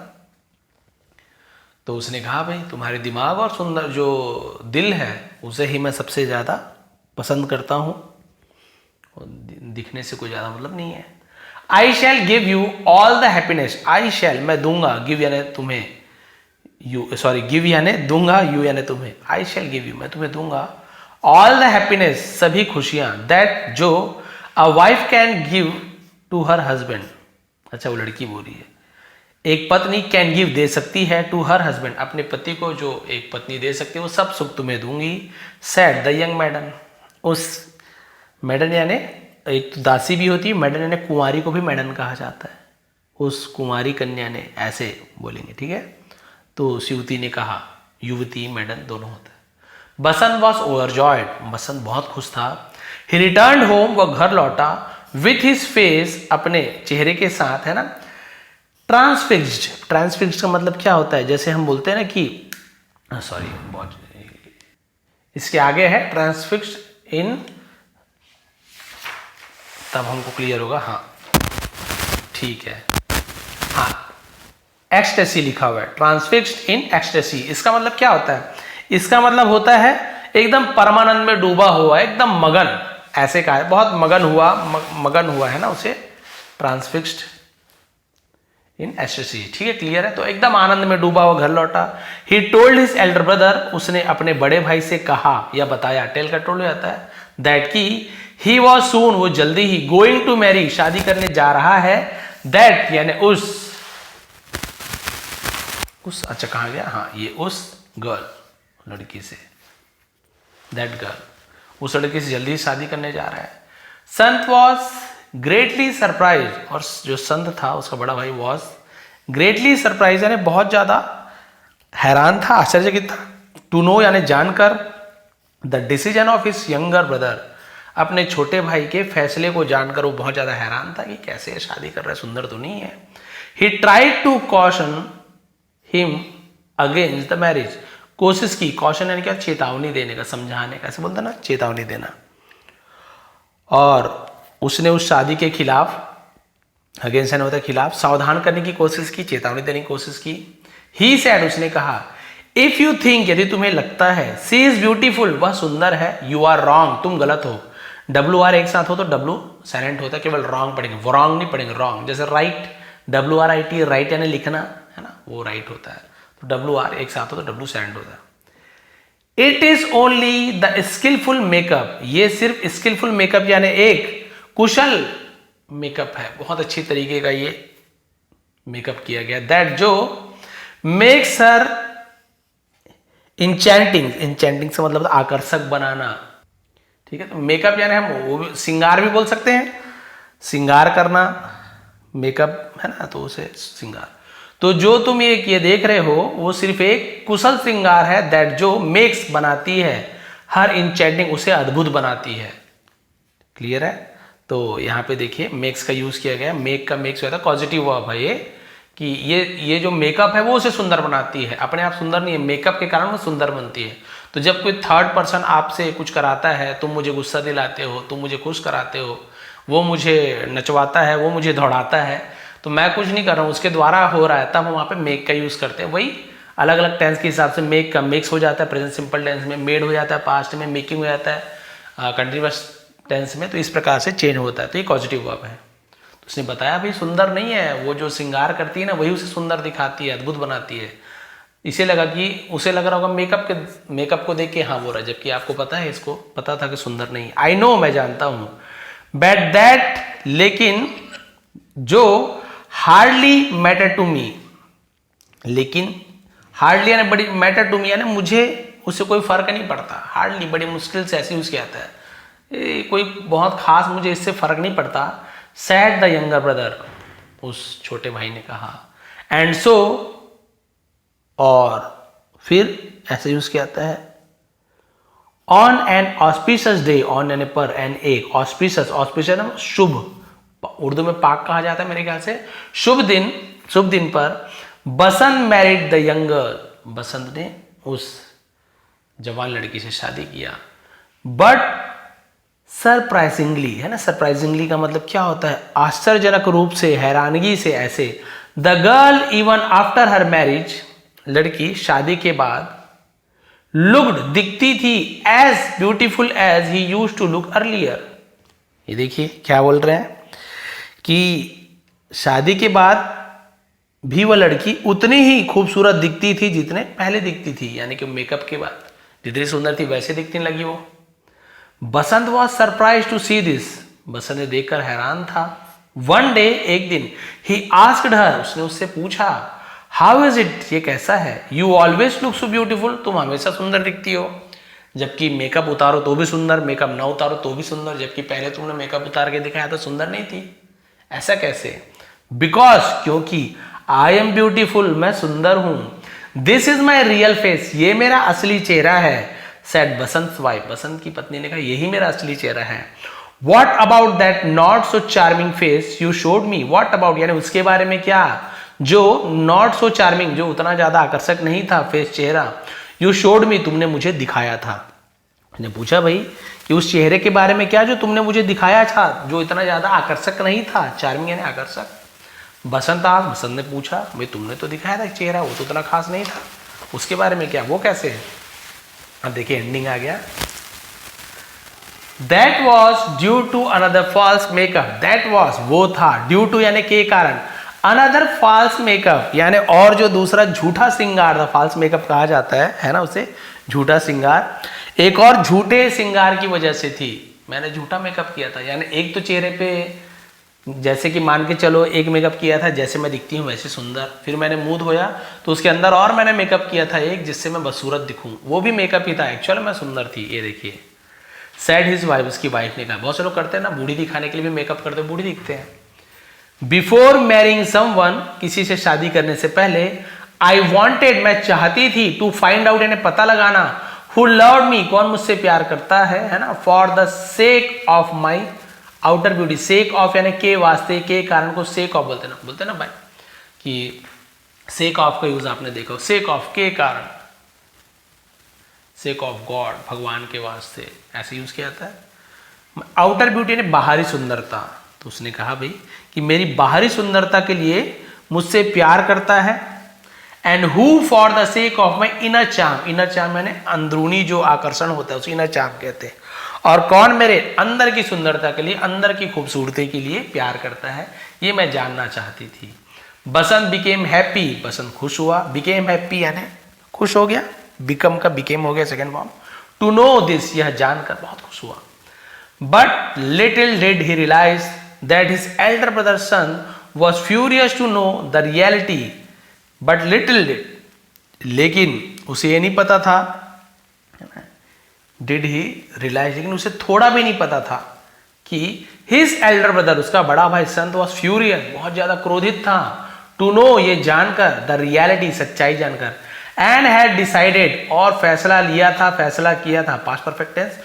तो उसने कहा भाई तुम्हारे दिमाग और सुंदर जो दिल है उसे ही मैं सबसे ज्यादा पसंद करता हूं, दिखने से कोई ज्यादा मतलब नहीं है। I shall give you all the happiness, I shall मैं दूंगा, गिव यानी तुम्हें, गिव यानी दूंगा, यू यानी तुम्हें, आई शैल गिव यू मैं तुम्हें दूंगा, ऑल द हैप्पीनेस सभी खुशियां, दैट जो a wife can give to her husband, अच्छा वो लड़की बोल रही है, एक पत्नी कैन गिव दे सकती है, टू हर हस्बैंड अपने पति को जो एक पत्नी दे सकती है, वो सब सुख तुम्हें दूंगी। सैड द यंग मैडन, उस मैडन यानी एक तो दासी भी होती है, मैडन यानी कुंवारी को भी मैडन कहा जाता है, उस कुंवारी कन्या ने, ऐसे बोलेंगे, ठीक है। तो युवती ने कहा, युवती मैडन दोनों होता है। बसंत वॉज ओवरजॉयड, बसंत बहुत खुश था। ही रिटर्न होम, वह घर लौटा, विथ हिज फेस अपने चेहरे के साथ, है ना, ट्रांसफिक्स्ड, ट्रांसफिक्स्ड का मतलब क्या होता है, जैसे हम बोलते हैं ना कि बहुत इसके आगे है ट्रांसफिक्स्ड इन, तब हमको क्लियर होगा, हाँ ठीक है, हाँ एक्सटेसी लिखा हुआ है, ट्रांसफिक्स्ड इन एक्सटेसी, इसका मतलब क्या होता है, इसका मतलब होता है एकदम परमानंद में डूबा हुआ, एकदम मगन, ऐसे कहा है, बहुत मगन हुआ है ना, उसे ट्रांसफिक्स्ड इन एक्सटेसी, ठीक है, क्लियर है। तो एकदम आनंद में डूबा हुआ घर लौटा। He told his elder brother, उसने अपने बड़े भाई से कहा या बताया, टेल का टोल्ड जाता है, दैट की ही वॉज सून, वो जल्दी ही, गोइंग टू मैरी, शादी करने जा रहा है, दैट यानी उस अच्छा कहा गया, हाँ ये उस गर्ल, लड़की से, दैट गर्ल, उस लड़की से जल्दी ही शादी करने जा रहा है। संत वॉज ग्रेटली सरप्राइज, और जो संत था उसका बड़ा भाई वॉज ग्रेटली सरप्राइज यानी बहुत ज्यादा हैरान था, आश्चर्यचकित था, टू नो यानी जानकर, the decision of his younger brother, अपने छोटे भाई के फैसले को जानकर वो बहुत ज्यादा हैरान था कि कैसे शादी कर रहा है, सुंदर तो नहीं है। He tried to caution him against the marriage, कोशिश की, कॉशन यानी क्या, चेतावनी देने का, समझाने का, ऐसे बोलते ना, चेतावनी देना, और उसने उस शादी के खिलाफ, अगेंस्ट यानी होता है खिलाफ, सावधान करने की कोशिश की, चेतावनी देने की कोशिश की। ही सेड, उसने कहा, इफ यू थिंक, यदि तुम्हें लगता है, सी इज ब्यूटीफुल, वह सुंदर है, यू आर रॉन्ग, तुम गलत हो, WR एक साथ हो तो W साइलेंट होता है, केवल रॉन्ग पढ़ेंगे, वो रॉन्ग नहीं पढ़ेंगे, रॉन्ग, जैसे राइट, WRIT, राइट यानी लिखना, है ना, वो राइट होता है, तो WR एक साथ हो तो W साइलेंट होता है। It is only the skilful makeup, ये सिर्फ स्किलफुल मेकअप यानी एक कुशल मेकअप है, बहुत अच्छी तरीके का ये मेकअप किया गया, दैट जो मेक्स हर इंचेंटिंग, इंचेंटिंग से मतलब आकर्षक बनाना, ठीक है। तो मेकअप यानी हम वो श्रृंगार भी बोल सकते हैं, श्रृंगार करना, मेकअप है ना, तो उसे श्रृंगार, तो जो तुम ये देख रहे हो वो सिर्फ एक कुशल श्रृंगार है, दैट जो मेक्स बनाती है, हर इंचेंटिंग उसे अद्भुत बनाती है, क्लियर है। तो यहाँ पे देखिए मेक्स का यूज किया गया, मेक का मेक्स हुआ था पॉजिटिव वर्ब है ये, कि ये जो मेकअप है वो उसे सुंदर बनाती है, अपने आप सुंदर नहीं है, मेकअप के कारण वो सुंदर बनती है। तो जब कोई थर्ड पर्सन आपसे कुछ कराता है, तुम मुझे गुस्सा दिलाते हो, तुम मुझे खुश कराते हो, वो मुझे नचवाता है, वो मुझे दौड़ाता है, तो मैं कुछ नहीं कर रहा हूँ, उसके द्वारा हो रहा है, तब हम वहाँ पे मेक का यूज करते हैं। वही अलग अलग टेंस के हिसाब से मेक का मेक्स हो जाता है, प्रेजेंट सिंपल टेंस में मेड हो जाता है, पास्ट में मेकिंग हो जाता है, कंटिन्यूअस टेंस में तो इस प्रकार से चेंज होता है। तो ये पॉजिटिव वर्ब है। तो उसने बताया भाई सुंदर नहीं है, वो जो श्रृंगार करती है ना वही उसे सुंदर दिखाती है, अद्भुत बनाती है। इसे लगा कि उसे लग रहा होगा मेकअप को देख के हाँ वो रहा, जबकि आपको पता है, इसको पता था कि सुंदर नहीं। आई नो, मैं जानता हूं, बट दैट, लेकिन जो हार्डली मैटर टू मी, लेकिन हार्डली यानी बड़ी, मैटर टू मी यानी मुझे उससे कोई फर्क नहीं पड़ता। हार्डली बड़ी मुश्किल से ऐसे यूज किया जाता है, कोई बहुत खास मुझे इससे फर्क नहीं पड़ता। सैड द यंगर ब्रदर, उस छोटे भाई ने कहा। एंड सो, और फिर ऐसे यूज किया जाता है on an auspicious day, on यानी पर, एन एक, ऑस्पिशियस शुभ, उर्दू में पाक कहा जाता है मेरे ख्याल से, शुभ दिन पर बसंत मैरिड द यंगर, बसंत ने उस जवान लड़की से शादी किया। बट सरप्राइजिंगली, है ना, सरप्राइजिंगली का मतलब क्या होता है, आश्चर्यजनक रूप से, हैरानगी से, ऐसे। The girl even after her marriage, लड़की शादी के बाद, लुक्ड दिखती थी as beautiful as he used to look earlier. ये देखिए क्या बोल रहे हैं कि शादी के बाद भी वह लड़की उतनी ही खूबसूरत दिखती थी जितने पहले दिखती थी, यानी कि मेकअप के बाद जितनी सुंदर थी वैसे दिखने लगी वो। Basant was surprise to see this, Basant ने देखकर हैरान था। वन डे, एक दिन, ही आस्क्ड हर, उसने उससे पूछा, हाउ इज इट, ये कैसा है, you always look so beautiful, तुम हमेशा सुंदर दिखती हो, जबकि मेकअप उतारो तो भी सुंदर, मेकअप ना उतारो तो भी सुंदर, जबकि पहले तुमने मेकअप उतार के दिखाया तो सुंदर नहीं थी, ऐसा कैसे। बिकॉज, क्योंकि, आई एम ब्यूटीफुल, मैं सुंदर हूं, this is my real face, ये मेरा असली चेहरा है, सेड बसंत वाइफ, बसंत की पत्नी ने कहा यही मेरा असली चेहरा है। What about that not so charming face you showed me, what about यानी उसके बारे में क्या, जो नॉट सो चार्मिंग, जो उतना ज्यादा आकर्षक नहीं था फेस, चेहरा, यू शोड मी, तुमने मुझे दिखाया था। मैंने पूछा भाई कि उस चेहरे के बारे में क्या जो तुमने मुझे दिखाया था, जो इतना ज्यादा आकर्षक नहीं था, चार्मिंग यानी आकर्षक। बसंत ने पूछा, भाई तुमने तो दिखाया था चेहरा, वो तो उतना खास नहीं था, उसके बारे में क्या, वो कैसे है। अब देखिए एंडिंग आ गया। That was due to another false makeup, that was वो था, ड्यू टू यानी के कारण, अनदर फॉल्स मेकअप यानी और जो दूसरा झूठा श्रृंगार था, फॉल्स मेकअप कहा जाता है ना उसे, झूठा श्रृंगार, एक और झूठे श्रृंगार की वजह से थी। मैंने झूठा मेकअप किया था, यानी एक तो चेहरे पे जैसे कि मान के चलो एक मेकअप किया था जैसे मैं दिखती हूँ वैसे सुंदर, फिर मैंने मुंह धोया तो उसके अंदर और मैंने मेकअप किया था एक जिससे मैं बदसूरत दिखूं, वो भी मेकअप ही था, एक्चुअल मैं सुंदर थी। ये देखिए, सैड हिज वाइफ, उसकी वाइफ ने कहा, बहुत से लोग करते हैं ना, बूढ़ी दिखाने के लिए भी मेकअप करते हैं, बूढ़ी दिखते हैं। बिफोर मैरिंग समवन, किसी से शादी करने से पहले, आई वॉन्टेड, मैं चाहती थी, टू फाइंड आउट यानी पता लगाना, हु लव्ड मी, कौन मुझसे प्यार करता है ना, for the sake of my outer beauty, sake of यानी के वास्ते, के कारण को सेक ऑफ बोलते ना भाई, कि सेक ऑफ का यूज आपने देखा, सेक ऑफ के कारण, सेक ऑफ गॉड, भगवान के वास्ते, ऐसे यूज किया जाता है। आउटर ब्यूटी यानी बाहरी सुंदरता, तो उसने कहा भाई कि मेरी बाहरी सुंदरता के लिए मुझसे प्यार करता है। And who for the sake of my inner charm, inner charm यानी अंदरूनी जो आकर्षण होता है उसे इनर चार्म कहते हैं। और कौन मेरे अंदर की सुंदरता के लिए, अंदर की खूबसूरती के लिए प्यार करता है, ये मैं जानना चाहती थी। बसंत बिकेम हैप्पी, बसंत खुश हुआ, बिकेम हैप्पी यानी खुश हो गया, बिकम का बिकेम हो गया second form, to know this, यह जानकर बहुत खुश हुआ। But little did he realise that his elder brother son was furious to know the reality, but little did, लेकिन उसे ये नहीं पता था, डिड ही रियलाइज, लेकिन उसे थोड़ा भी नहीं पता था कि हिज एल्डर ब्रदर, उसका बड़ा भाई सन, वॉज फ्यूरियस, बहुत ज्यादा क्रोधित था, टू नो ये जानकर, द रियलिटी सच्चाई जानकर, एंड हैड डिसाइडेड और फैसला लिया था, फैसला किया था, past perfect tense,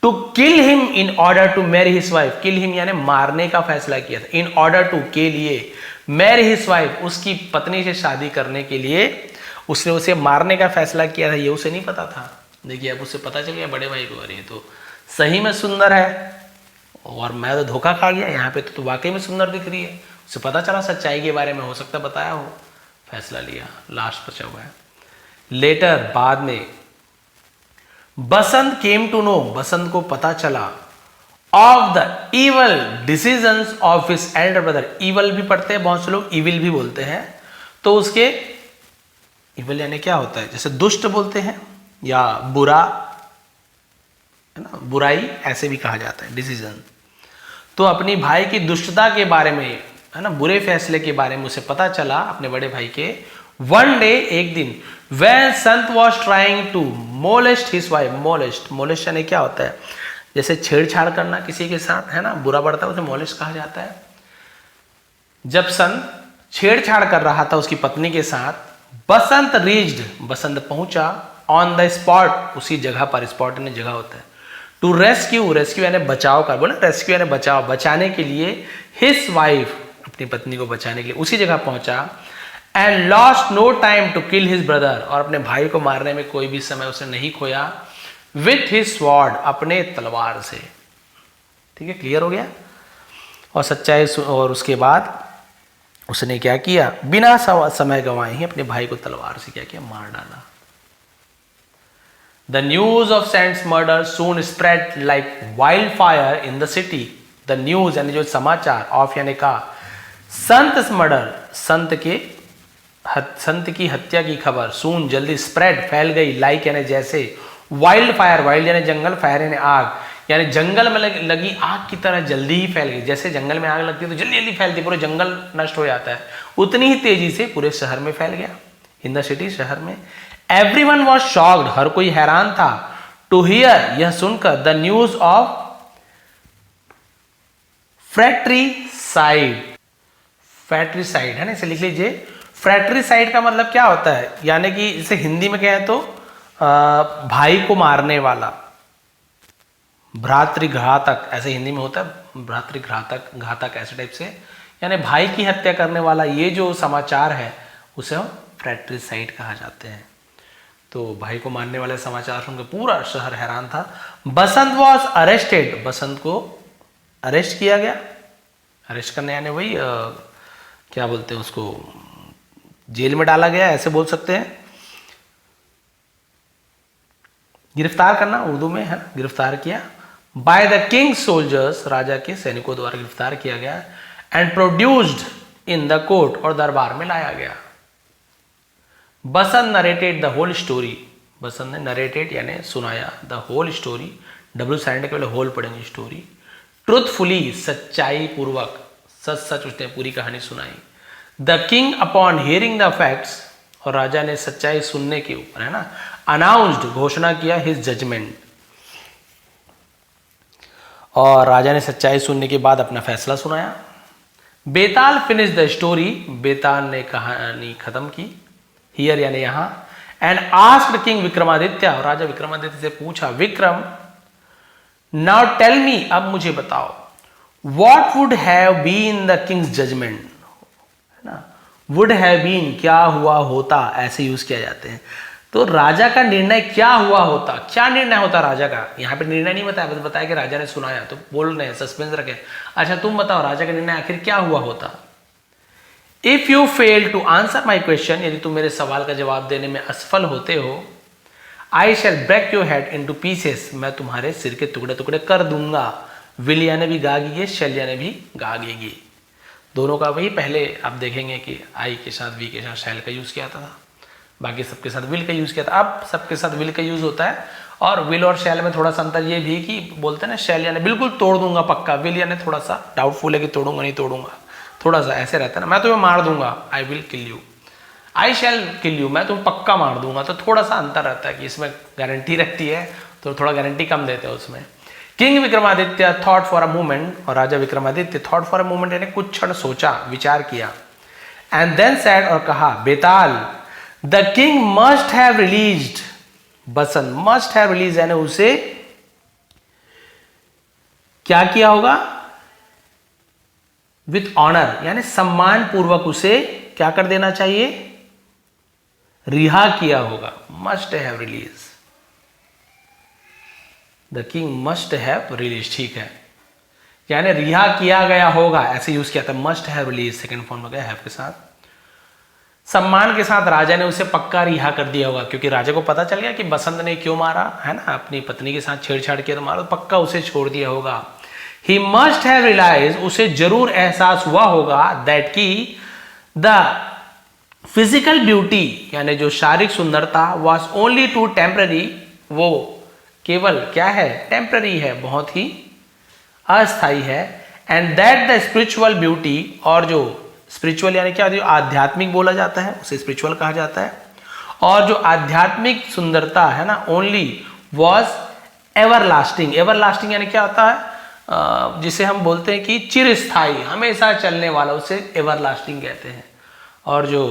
to kill him in order to marry his wife, kill him यानी मारने का फैसला किया था, इन ऑर्डर टू के लिए, मैरी हिज वाइफ उसकी पत्नी से शादी करने के लिए उसने उसे मारने का फैसला किया था। ये उसे नहीं पता था। देखिए अब उसे पता चल गया बड़े भाई को, अरे तो सही में सुंदर है और मैं तो धोखा खा गया, यहाँ पे तो वाकई में सुंदर दिख रही है। उसे पता चला सच्चाई के बारे में, हो सकता है बताया हो, फैसला लिया, लास्ट बचा हुआ है। लेटर बाद में, बसंत केम टू नो, बसंत को पता चला, of the evil decisions of his elder brother, evil भी पढ़ते हैं बहुत से लोग, इविल भी बोलते हैं, तो उसके इवल यानी क्या होता है, जैसे दुष्ट बोलते हैं या बुरा है ना, बुराई ऐसे भी कहा जाता है, डिसीजन। तो अपनी भाई की दुष्टता के बारे में है ना, बुरे फैसले के बारे में उसे पता चला अपने बड़े भाई के। वन डे, एक दिन, when Sant was trying to molest his wife, molest यानी क्या होता है, जैसे छेड़छाड़ करना किसी के साथ है ना, बुरा बढ़ता है, उसे मोलेस्ट कहा जाता है। जब संत छेड़छाड़ कर रहा था उसकी पत्नी के साथ, बसंत रीच्ड, बसंत पहुंचा, ऑन द स्पॉट, उसी जगह पर, स्पॉट यानी जगह होता है, टू रेस्क्यू, रेस्क्यू यानी बचाव का, बोला रेस्क्यू यानी बचाव, बचाने के लिए, हिज वाइफ, अपनी पत्नी को बचाने के लिए उसी जगह पहुंचा, and lost no time to kill his brother, और अपने भाई को मारने में कोई भी समय उसने नहीं खोया, विथ हिज स्वॉर्ड, अपने तलवार से। ठीक है, क्लियर हो गया। और सच्चाई, और उसके बाद उसने क्या किया, बिना समय गंवाए ही अपने भाई को तलवार से क्या किया, मार डाला। The news of Sant's murder soon spread like wildfire in the city. The news यानी जो समाचार, ऑफ यानी का, संत मर्डर, संत की हत्या की खबर, सून जल्दी, स्प्रेड फैल गई, लाइक यानी जैसे, वाइल्ड फायर, वाइल्ड यानी जंगल, फायर यानी आग, यानी जंगल में लगी आग की तरह जल्दी ही फैल गई। जैसे जंगल में आग लगती है तो जल्दी जल्दी फैलती, पूरे जंगल नष्ट हो जाता है, उतनी ही तेजी से पूरे शहर में फैल गया। इन द सिटी, शहर में। एवरीवन वॉज शॉक्ड, हर कोई हैरान था, टू हियर, यह सुनकर, द न्यूज ऑफ फ्रैट्रिसाइड, फ्रैट्रिसाइड है ना, इसे लिख लीजिए। फ्रैट्रिसाइड का मतलब क्या होता है, यानी कि इसे हिंदी में कहें तो भाई को मारने वाला, भ्रातृघातक, ऐसे हिंदी में होता है, भ्रातृघातक, घातक ऐसे टाइप से, यानी भाई की हत्या करने वाला, ये जो समाचार है उसे हम फ्रैट्रिसाइड कहा जाते हैं। तो भाई को मारने वाले समाचार सुनकर पूरा शहर हैरान था। बसंत वॉज अरेस्टेड, बसंत को अरेस्ट किया गया, अरेस्ट करने यानी वही क्या बोलते हैं उसको, जेल में डाला गया, ऐसे बोल सकते हैं, गिरफ्तार करना उर्दू में है, गिरफ्तार किया। बाय द किंग सोल्जर्स, राजा के सैनिकों द्वारा गिरफ्तार किया गया, and produced in the court, और दरबार में लाया गया। Basant narrated the whole story, Basant ने नरेटेड यानी सुनाया, द होल स्टोरी, डब्ल्यू साइंड के पहले होल पढ़ेंगे, स्टोरी, ट्रुथफुली, सच्चाई पूर्वक, सच सच उसने पूरी कहानी सुनाई। The king upon hearing the facts, और राजा ने सच्चाई सुनने के ऊपर है ना, अनाउंस्ड, घोषणा किया, हिज जजमेंट, और राजा ने सच्चाई सुनने के बाद अपना फैसला सुनाया। बेताल फिनिश द स्टोरी, बेताल ने कहानी खत्म की, हियर यानी यहां, एंड आस्क्ड किंग विक्रमादित्य, और राजा विक्रमादित्य से पूछा, विक्रम, नाउ टेल मी, अब मुझे बताओ, what would have been the king's judgement, है ना, वुड हैव बीन क्या हुआ होता, ऐसे यूज किया जाते हैं। तो राजा का निर्णय क्या हुआ होता, क्या निर्णय होता राजा का, यहाँ पे निर्णय नहीं बताया, बस बताया कि राजा ने सुनाया, तो बोल रहे हैं, सस्पेंस रखे। अच्छा तुम बताओ राजा का निर्णय आखिर क्या हुआ होता। If you fail to answer my question, यदि तुम मेरे सवाल का जवाब देने में असफल होते हो, I shall break your head into pieces, मैं तुम्हारे सिर के टुकड़े टुकड़े कर दूंगा। विल यानी भी गागेगी, शैल यानी भी गागेगी, दोनों का वही, पहले आप देखेंगे कि आई के साथ वी के साथ शैल का यूज किया था, बाकी सबके साथ विल का यूज किया था, अब सबके साथ विल का यूज होता है। और विल और शैल में थोड़ा सा अंतर ये भी कि बोलते हैं ना, शैल यानी बिल्कुल तोड़ दूंगा पक्का, विल यानी थोड़ा सा डाउटफुल है कि तोड़ूंगा नहीं तोड़ूंगा, थोड़ा सा ऐसे रहता है ना, मैं तुम्हें मार दूंगा, I will kill you, I shall kill you, मैं तुम्हें पक्का मार दूंगा, तो थोड़ा सा अंतर रहता है कि इसमें गारंटी रहती है तो थोड़ा गारंटी कम देते हैं उसमें। King Vikramaditya thought for a moment, और राजा Vikramaditya thought for a moment यानी कुछ क्षण सोचा, विचार किया, एंड देन सेड, और कहा, Betal, the king must have released, Basant, must have release यानी उसे क्या किया होगा? विथ ऑनर, यानी सम्मान पूर्वक उसे क्या कर देना चाहिए? रिहा किया होगा। Must have release, the king must have release, ठीक है, यानी रिहा किया गया होगा, ऐसे यूज किया था, must have release second form हो गया हैव के साथ। सम्मान के साथ राजा ने उसे पक्का रिहा कर दिया होगा, क्योंकि राजा को पता चल गया कि बसंत ने क्यों मारा है ना, अपनी पत्नी के साथ छेड़छाड़ किया तो मारा, तो पक्का उसे छोड़ दिया होगा। ही मस्ट हैव रियलाइज, उसे जरूर एहसास हुआ होगा, दैट की द फिजिकल ब्यूटी, यानी जो शारीरिक सुंदरता, वॉज ओनली टू टेम्पररी, वो केवल क्या है? टेम्पररी है, बहुत ही अस्थायी है। And that the spiritual beauty, और जो स्पिरिचुअल यानी क्या, जो आध्यात्मिक बोला जाता है उसे स्पिरिचुअल कहा जाता है, और जो आध्यात्मिक सुंदरता है ना, ओनली वॉज एवरलास्टिंग। एवरलास्टिंग यानी क्या होता है? जिसे हम बोलते हैं कि चिरस्थायी, हमेशा चलने वाला, उसे एवरलास्टिंग कहते हैं। और जो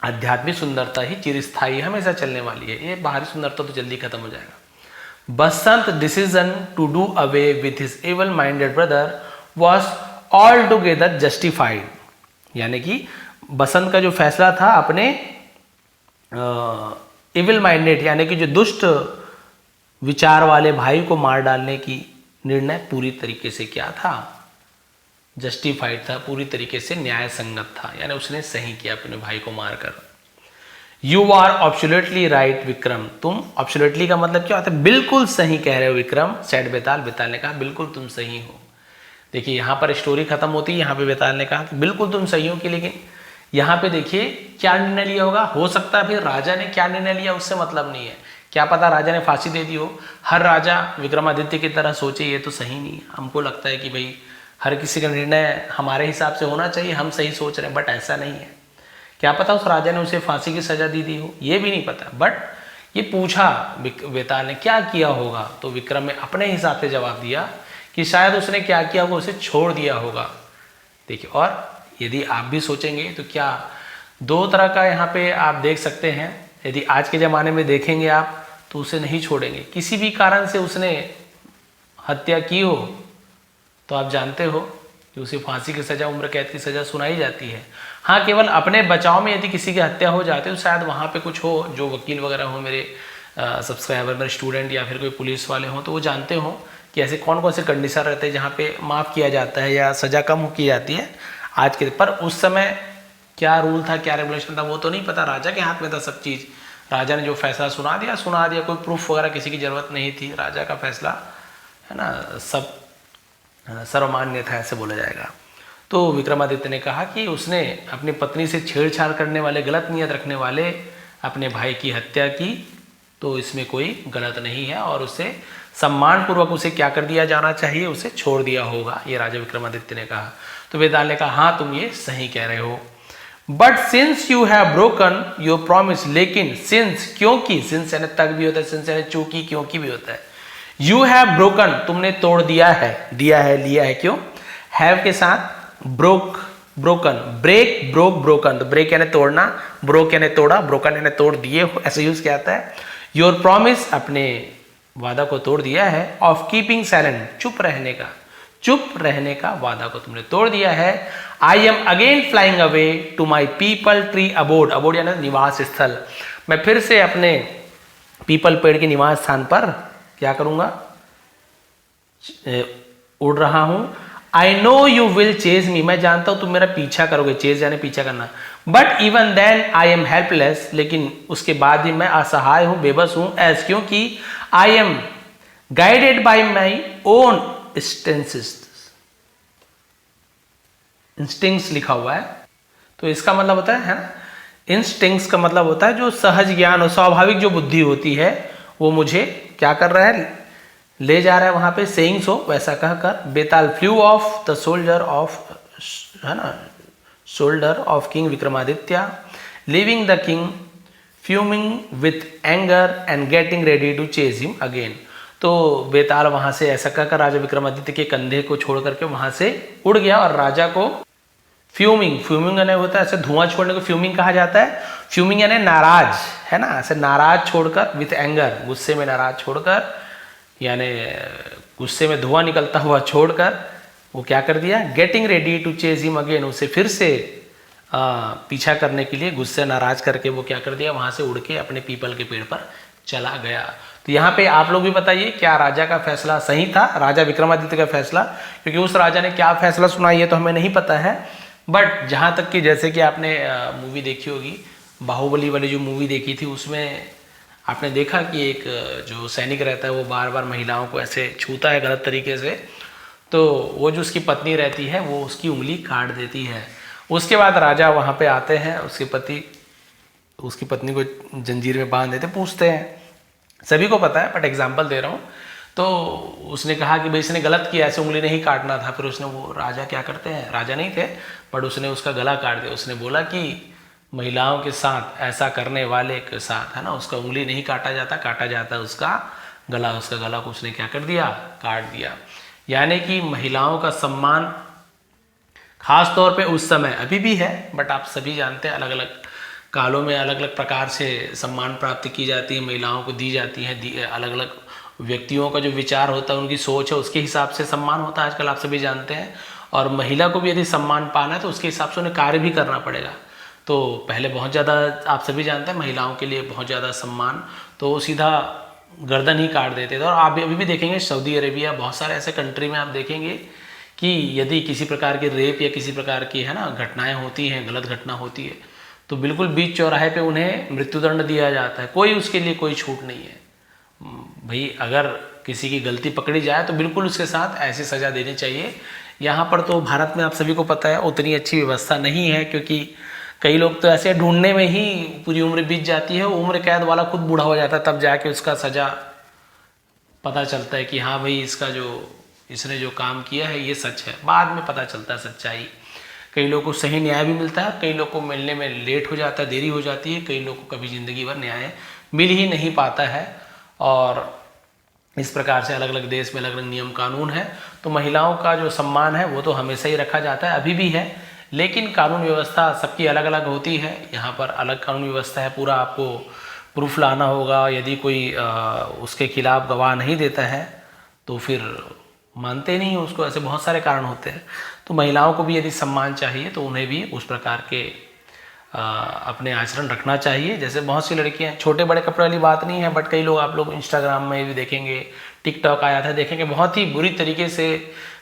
आध्यात्मिक सुंदरता ही चिरस्थायी, हमेशा चलने वाली है। ये बाहरी सुंदरता तो जल्दी खत्म हो जाएगा। Basant decision to do away with his evil minded brother was all together justified, यानी कि बसंत का जो फैसला था अपने इविल माइंडेड, यानी कि जो दुष्ट विचार वाले भाई को मार डालने की निर्णय पूरी तरीके से क्या था? जस्टिफाइड था, पूरी तरीके से न्याय संगत था, यानी उसने सही किया अपने भाई को मारकर। You are absolutely right Vikram, तुम, ऑब्सोल्युटली का मतलब क्या होता है? बिल्कुल सही कह रहे हो विक्रम, सेड बेताल, बेताल ने कहा बिल्कुल तुम सही हो। देखिए यहाँ पर स्टोरी खत्म होती है, यहाँ पे बेताल ने कहा कि बिल्कुल तुम सही हो, कि लेकिन यहाँ पे देखिए क्या निर्णय लिया होगा, हो सकता है फिर राजा ने क्या निर्णय लिया उससे मतलब नहीं है, क्या पता राजा ने फांसी दे दी हो। हर राजा विक्रमादित्य की तरह सोचे ये तो सही नहीं है, हमको लगता है कि भाई हर किसी का निर्णय हमारे हिसाब से होना चाहिए, हम सही सोच रहे हैं, बट ऐसा नहीं है। क्या पता उस राजा ने उसे फांसी की सजा दी हो, ये भी नहीं पता। बट ये पूछा बेताल ने क्या किया होगा, तो विक्रम ने अपने हिसाब से जवाब दिया कि शायद उसने क्या किया होगा, उसे छोड़ दिया होगा। देखिए, और यदि आप भी सोचेंगे तो क्या दो तरह का यहाँ पे आप देख सकते हैं। यदि आज के ज़माने में देखेंगे आप तो उसे नहीं छोड़ेंगे, किसी भी कारण से उसने हत्या की हो तो आप जानते हो कि उसे फांसी की सज़ा, उम्र कैद की सज़ा सुनाई जाती है। हाँ, केवल अपने बचाव में यदि किसी की हत्या हो जाती है तो शायद वहाँ पे कुछ हो, जो वकील वगैरह हो, मेरे सब्सक्राइबर, मेरे स्टूडेंट या फिर कोई पुलिस वाले हों, तो वो जानते हो कि ऐसे कौन कौन से कंडीशन रहते हैं जहाँ पे माफ़ किया जाता है या सज़ा कम की जाती है आज के। पर उस समय क्या रूल था, क्या रेगुलेशन था, वो तो नहीं पता, राजा के हाथ में था सब चीज़। राजा ने जो फैसला सुना दिया, कोई प्रूफ वगैरह किसी की ज़रूरत नहीं थी, राजा का फैसला है ना, सब सर्वमान्य था, ऐसे बोला जाएगा। तो विक्रमादित्य ने कहा कि उसने अपनी पत्नी से छेड़छाड़ करने वाले, गलत नियत रखने वाले अपने भाई की हत्या की, तो इसमें कोई गलत नहीं है, और उसे सम्मानपूर्वक उसे क्या कर दिया जाना चाहिए, उसे छोड़ दिया होगा, ये राजा विक्रमादित्य ने कहा। तो बेताल ने कहा हाँ तुम ये सही कह रहे हो। But since you have broken your promise, लेकिन सिंस, क्योंकि, सिंस यानी तक भी होता है, सिंस यानी चूंकि, क्योंकि भी होता है। यू हैव ब्रोकन, तुमने तोड़ दिया है, दिया है, लिया है, क्यों? हैव के साथ ब्रोकन, ब्रेक, ब्रोक, ब्रोकन, तो ब्रेक यानी तोड़ना, ब्रोक यानी तोड़ा, ब्रोकन यानी तोड़ दिए हो, ऐसे यूज किया जाता है। योर प्रॉमिस, अपने वादा को तोड़ दिया है। ऑफ कीपिंग साइलेंट, चुप रहने का वादा को तुमने तोड़ दिया है। I am again flying away to my peepal tree abode, abode यानी निवास स्थल, मैं फिर से अपने पीपल पेड़ के निवास स्थान पर क्या करूंगा, उड़ रहा हूं। I know you will chase me, मैं जानता हूं तुम मेरा पीछा करोगे, चेज यानी पीछा करना। But even then I am helpless, लेकिन उसके बाद भी मैं असहाय हूं, बेबस हूं। एज, क्योंकि I am guided by my own instincts लिखा हुआ है, तो इसका मतलब होता है ना, इंस्टिंक्ट्स का मतलब होता है जो सहज ज्ञान और स्वाभाविक जो बुद्धि होती है, वो मुझे क्या कर रहा है, ले जा रहा है वहां पे, सेइंग सो, वैसा कहकर Betal flew off the shoulder of, है ना, shoulder of king Vikramaditya, leaving the king fuming with anger and getting ready to chase him again. तो बेताल वहां से ऐसा कहकर राजा विक्रमादित्य के कंधे को छोड़ करके वहां से उड़ गया, और राजा को फ्यूमिंग यानी होता है ऐसे धुआं छोड़ने को फ्यूमिंग कहा जाता है। फ्यूमिंग यानी नाराज, है ना, ऐसे नाराज छोड़कर, विथ एंगर, गुस्से में नाराज छोड़कर, यानी गुस्से में धुआं निकलता हुआ छोड़कर वो क्या कर दिया, getting ready to chase him again, उसे फिर से पीछा करने के लिए गुस्से नाराज करके वो क्या कर दिया, वहाँ से उड़ के अपने पीपल के पेड़ पर चला गया। तो यहाँ पे आप लोग भी बताइए क्या राजा का फैसला सही था, राजा विक्रमादित्य का फैसला, क्योंकि उस राजा ने क्या फैसला सुना ये तो हमें नहीं पता है। बट जहाँ तक कि जैसे कि आपने मूवी देखी होगी, बाहुबली वाली जो मूवी देखी थी, उसमें आपने देखा कि एक जो सैनिक रहता है वो बार बार महिलाओं को ऐसे छूता है गलत तरीके से, तो वो जो उसकी पत्नी रहती है वो उसकी उंगली काट देती है। उसके बाद राजा वहाँ पे आते हैं, उसकी पत्नी को जंजीर में बांध देते, पूछते हैं, सभी को पता है बट एग्जाम्पल दे रहा हूँ। तो उसने कहा कि भाई इसने गलत किया, ऐसे उंगली नहीं काटना था। फिर उसने, वो राजा क्या करते हैं, राजा नहीं थे बट उसने उसका गला काट दिया। उसने बोला कि महिलाओं के साथ ऐसा करने वाले के साथ, है ना, उसका उंगली नहीं काटा जाता उसका गला को उसने क्या कर दिया, काट दिया। यानी कि महिलाओं का सम्मान खास तौर पे उस समय, अभी भी है बट आप सभी जानते हैं अलग अलग कालों में अलग अलग प्रकार से सम्मान प्राप्ति की जाती है, महिलाओं को दी जाती है। अलग अलग व्यक्तियों का जो विचार होता है, उनकी सोच है, उसके हिसाब से सम्मान होता है आजकल, आप सभी जानते हैं। और महिला को भी यदि सम्मान पाना है तो उसके हिसाब से उन्हें कार्य भी करना पड़ेगा। तो पहले बहुत ज़्यादा, आप सभी जानते हैं, महिलाओं के लिए बहुत ज़्यादा सम्मान, तो सीधा गर्दन ही काट देते थे। और आप अभी भी देखेंगे सऊदी अरेबिया, बहुत सारे ऐसे कंट्री में आप देखेंगे कि यदि किसी प्रकार की रेप या किसी प्रकार की, है ना, घटनाएं होती हैं, गलत घटना होती है, तो बिल्कुल बीच चौराहे पे उन्हें मृत्युदंड दिया जाता है। कोई उसके लिए कोई छूट नहीं है भाई। अगर किसी की गलती पकड़ी जाए तो बिल्कुल उसके साथ ऐसी सज़ा देनी चाहिए। यहाँ पर तो भारत में आप सभी को पता है उतनी अच्छी व्यवस्था नहीं है, क्योंकि कई लोग तो ऐसे ढूंढने में ही पूरी उम्र बीत जाती है। उम्र कैद वाला खुद बूढ़ा हो जाता है, तब जाके उसका सज़ा पता चलता है कि हाँ भाई इसने जो काम किया है ये सच है। बाद में पता चलता है सच्चाई। कई लोगों को सही न्याय भी मिलता है, कई लोगों को मिलने में लेट हो जाता है, देरी हो जाती है, कई लोगों को कभी ज़िंदगी भर न्याय मिल ही नहीं पाता है। और इस प्रकार से अलग अलग देश में अलग अलग नियम कानून है। तो महिलाओं का जो सम्मान है वो तो हमेशा ही रखा जाता है, अभी भी है, लेकिन कानून व्यवस्था सबकी अलग अलग होती है। यहाँ पर अलग कानून व्यवस्था है, पूरा आपको प्रूफ लाना होगा। यदि कोई उसके खिलाफ गवाह नहीं देता है तो फिर मानते नहीं उसको, ऐसे बहुत सारे कारण होते हैं। तो महिलाओं को भी यदि सम्मान चाहिए तो उन्हें भी उस प्रकार के अपने आचरण रखना चाहिए। जैसे बहुत सी लड़कियां, छोटे बड़े कपड़े वाली बात नहीं है, बट कई लोग, आप लोग इंस्टाग्राम में भी देखेंगे, टिकटॉक आया था, देखेंगे बहुत ही बुरी तरीके से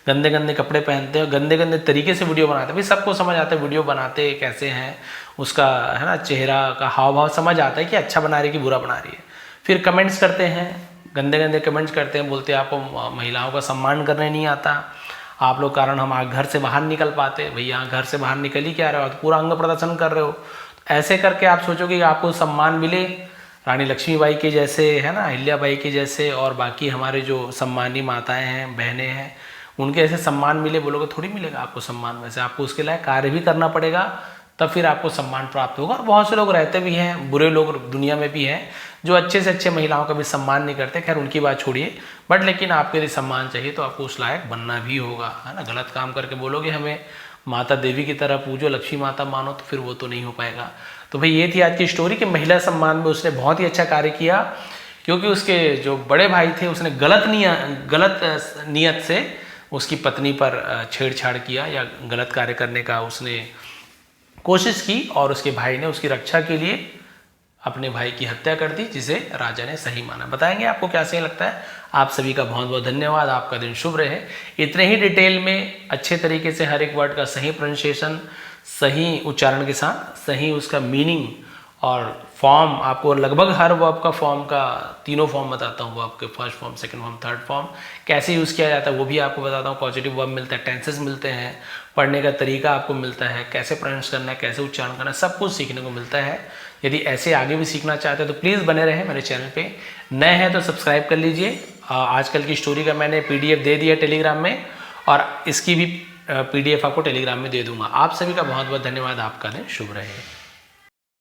गंदे गंदे कपड़े पहनते हैं, गंदे गंदे तरीके से वीडियो बनाते हैं। भाई सबको समझ आता है वीडियो बनाते कैसे हैं, उसका, है ना, चेहरा का हाव भाव समझ आता है कि अच्छा बना रही है कि बुरा बना रही है। फिर कमेंट्स करते हैं, गंदे गंदे कमेंट्स करते हैं, बोलते हैं आपको महिलाओं का सम्मान करने नहीं आता, आप लोग कारण हम घर से बाहर निकल पाते। भैया घर से बाहर निकल ही क्या रहे हो, पूरा अंग प्रदर्शन कर रहे हो। ऐसे करके आप सोचोगे कि आपको सम्मान मिले रानी लक्ष्मीबाई के जैसे, है ना, अहिल्याबाई के जैसे, और बाकी हमारे जो सम्मानी माताएं हैं, बहनें हैं, उनके ऐसे सम्मान मिले, बोलोगे थोड़ी मिलेगा आपको सम्मान। वैसे आपको उसके लिए कार्य भी करना पड़ेगा, तब फिर आपको सम्मान प्राप्त होगा। और बहुत से लोग रहते भी हैं, बुरे लोग दुनिया में भी हैं, जो अच्छे से अच्छे महिलाओं का भी सम्मान नहीं करते। खैर उनकी बात छोड़िए, बट लेकिन आपके लिए सम्मान चाहिए तो आपको उस लायक बनना भी होगा, है ना। गलत काम करके बोलोगे हमें माता देवी की तरह पूजो, लक्ष्मी माता मानो, तो फिर वो तो नहीं हो पाएगा। तो भाई ये थी आज की स्टोरी कि महिला सम्मान में उसने बहुत ही अच्छा कार्य किया, क्योंकि उसके जो बड़े भाई थे उसने गलत नियत से उसकी पत्नी पर छेड़छाड़ किया या गलत कार्य करने का उसने कोशिश की, और उसके भाई ने उसकी रक्षा के लिए अपने भाई की हत्या कर दी, जिसे राजा ने सही माना। बताएंगे आपको क्या सही लगता है। आप सभी का बहुत बहुत धन्यवाद, आपका दिन शुभ रहे। इतने ही डिटेल में अच्छे तरीके से हर एक वर्ड का सही प्रोनाउंसिएशन, सही उच्चारण के साथ सही उसका मीनिंग और फॉर्म, आपको लगभग हर वर्ब का फॉर्म का तीनों फॉर्म बताता हूँ, आपके first form, second form, third form कैसे यूज़ किया जाता है वो भी आपको बताता हूँ। पॉजिटिव वर्ब मिलता है, टेंसेस मिलते हैं, पढ़ने का तरीका आपको मिलता है, कैसे प्रोनाउंस करना है, कैसे उच्चारण करना है, सब कुछ सीखने को मिलता है। यदि ऐसे आगे भी सीखना चाहते हैं तो प्लीज़ बने रहें मेरे चैनल पे। नए हैं तो सब्सक्राइब कर लीजिए। आजकल की स्टोरी का मैंने PDF दे दिया टेलीग्राम में, और इसकी भी PDF आपको टेलीग्राम में दे दूंगा। आप सभी का बहुत बहुत धन्यवाद, आपका दिन शुभ रहे।